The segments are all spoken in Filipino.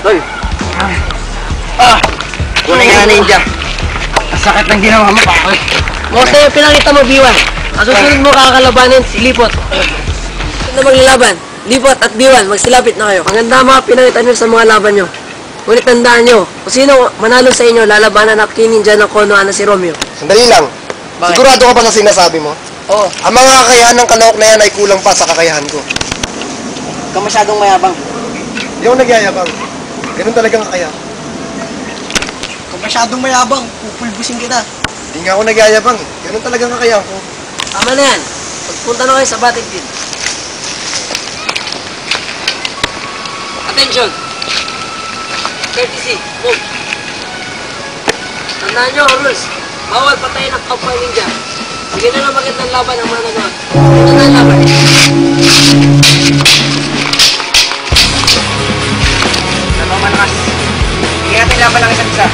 Tol. Tunay nga ninja. Ang sakit ng ginawa mo, Pakoy. Mosta yung pinakita mo, B1. Ang susunod mo kakalabanin, si Lipot. Sino maglalaban? Lipot at B1, magsilapit na kayo. Ang ganda mga pinakita nyo sa mga laban nyo. Ngunit tandaan nyo, kung sino manalo sa inyo, lalabanan na kininja ng Konoha na si Romeo. Sandali lang. Bakit? Sigurado ka ba sa sinasabi mo? Oo. Ang mga kakayahan ng Kalahok na yan ay kulang pa sa kakayahan ko. Huwag ka masyadong mayabang. Hindi ako nagyayabang. Ganun talagang kakaya. Kung masyadong mayabang, pupulbusin kita. Hindi nga ako nagyayabang. Ganun talagang kakayahan ko. Tama na yan. Pagpunta na kayo sa battlefield. Attention! Courtesy, move. Tandaan nyo, rules. Bawal patayin ang kapwa ninja. Sige na lang magandang laban ang mga nagawa. Ito na ang laban. Ano malakas? Hindi natin laban ng isa't isa.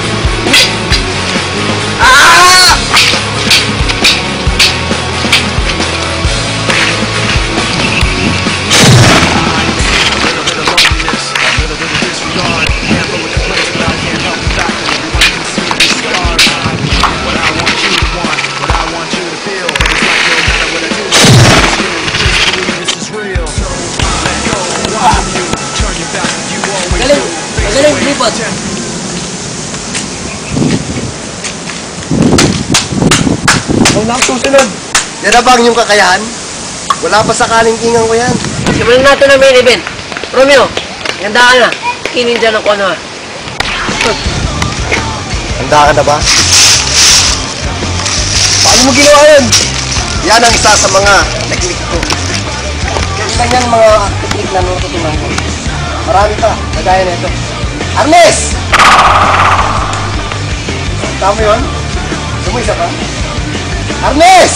Magaling, Lipot. Huwag na ako susunod. Yarabang yung kakayahan? Wala pa sa kalingkingan ko yan. Simulan natin ang main event. Romeo, ganda ka na. Kininja ng Konoha. Handa ka na ba? Paano mo ginawa yun? Yan ang isa sa mga teknik ko. Yan yung mga teknik na natutunan ko. Marami pa, kagaya na ito. Arnes! Tama yun? Sumisa ka? Arnes!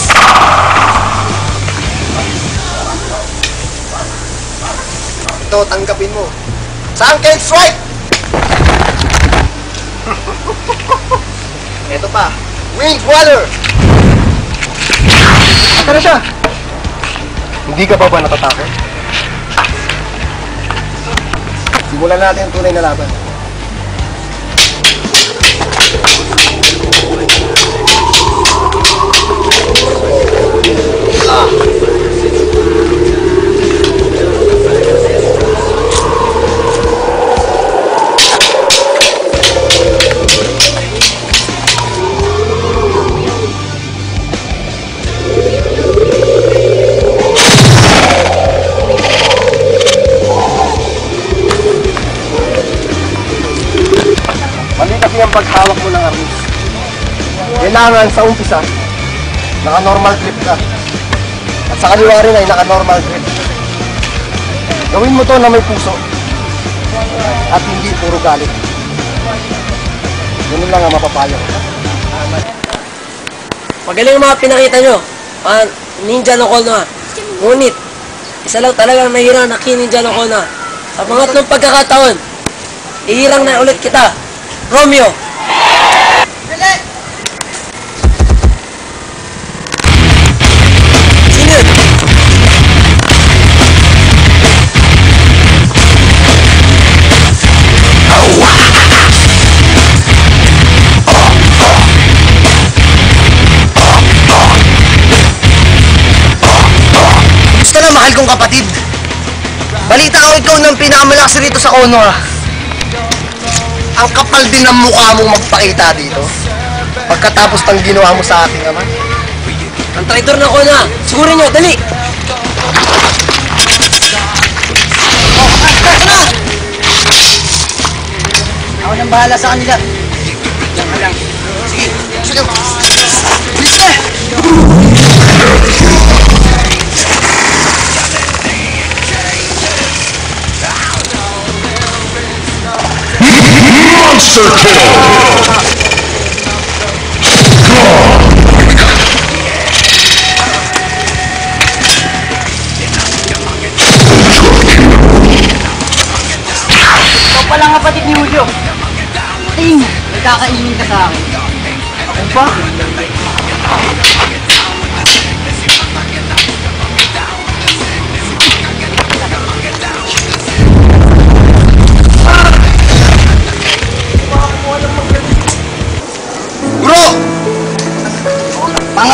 Ito, tanggapin mo. Sunken Strike! Ito pa. Wing Waller! Ata na siya. Hindi ka ba natatakot? Simulan natin ang tunay na laban. Ang paghawak mo ng arnis. Kailangan sa umpisa, naka-normal grip ka. At sa kaliwa rin ay naka-normal grip. Gawin mo to na may puso. At hindi puro galit. Ganun lang ang mapapayo. Magaling ang mga pinakita nyo. Ninja ng Konoha. Ngunit, isa lang talagang nahirang na kininja ng Konoha. Sa pangatlong pagkakataon, ihirang na ulit kita. Romeo! Sino yun? Gusto na mahal kong kapatid. Balita ko ikaw ng pinakamalakas rito sa Konoha. Ang kapal din ng mukha mong magpakita dito. Pagkatapos ng ginawa mo sa ating ama. Ang traitor na Konoha. Sigurin nyo, dali! Ako nang bahala sa kanila. Diyan ka lang. Sige. Sige. Bilis na! Monster kill! Ikaw pala ang kapatid ni Julio. Ting! Nagkakainin ka sa akin. Ako ba?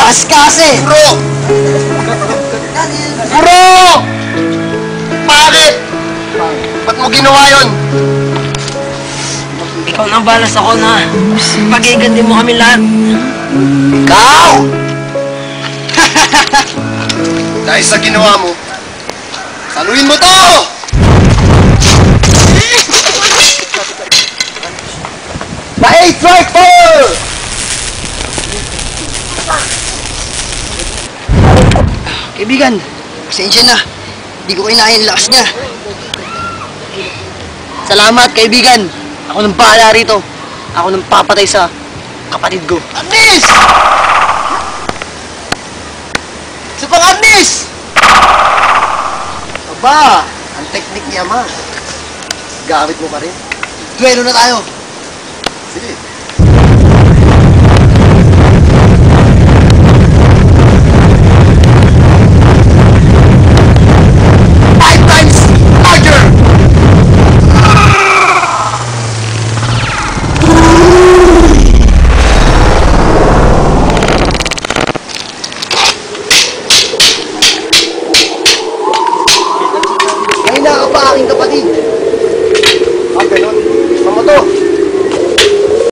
Taas kasi! Bro! Bro! Bakit? Ba't mo ginawa yun? Ikaw nang balas ako na pag-iigandi mo kami lahat. Ikaw! Dahil sa ginawa mo, saluhin mo to! Pa-8 strike fire! Kaibigan, pasensya na. Hindi ko kinain ang lakas niya. Salamat, kaibigan. Ako nang bahala rito. Ako nang papatay sa kapatid ko. Arnis! Sa pang-Arnis! Aba, ang teknik niya ma. Gamit mo pa rin. Duelo na tayo. Sige.